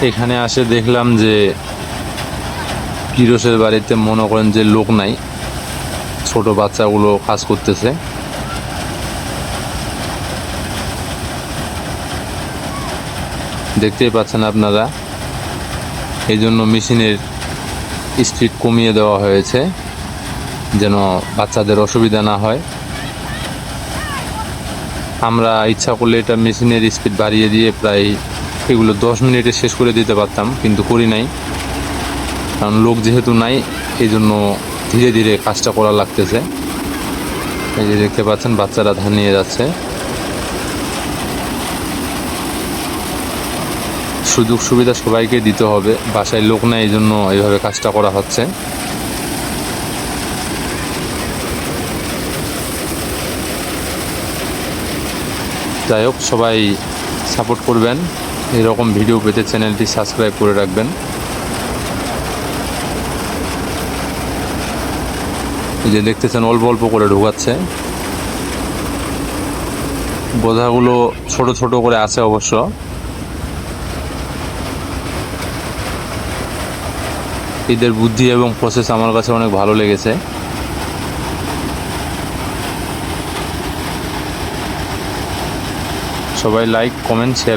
এখানে আসে দেখলাম যে কিরোসের বাড়িতে মনে করেন যে লোক নাই, ছোট বাচ্চাগুলো কাজ করতেছে। দেখতেই পাচ্ছেন আপনারা, এই জন্য মেশিনের স্পিড কমিয়ে দেওয়া হয়েছে যেন বাচ্চাদের অসুবিধা না হয়। আমরা ইচ্ছা করলে এটা মেশিনের স্পিড বাড়িয়ে দিয়ে প্রায় এগুলো 10 মিনিটে শেষ করে দিতে পারতাম, কিন্তু করি নাই, কারণ লোক যেহেতু নাই এই জন্য ধীরে ধীরে কাজটা করা লাগতেছে। এই যে দেখতে পাচ্ছেন বাচ্চারা ধান নিয়ে যাচ্ছে। সুযোগ সুবিধা সবাইকে দিতে হবে, বাসায় লোক নাই এই জন্য এইভাবে কাজটা করা হচ্ছে। যাই হোক, সবাই সাপোর্ট করবেন, এরকম ভিডিও পেতে চ্যানেলটি সাবস্ক্রাইব করে রাখবেন। এই যে দেখতেছেন অল্প অল্প করে ঢোকাচ্ছে, বোঝাগুলো ছোট ছোট করে আছে অবশ্য। এদের বুদ্ধি এবং প্রসেস আমার কাছে অনেক ভালো লেগেছে। সবাই লাইক, কমেন্ট, শেয়ার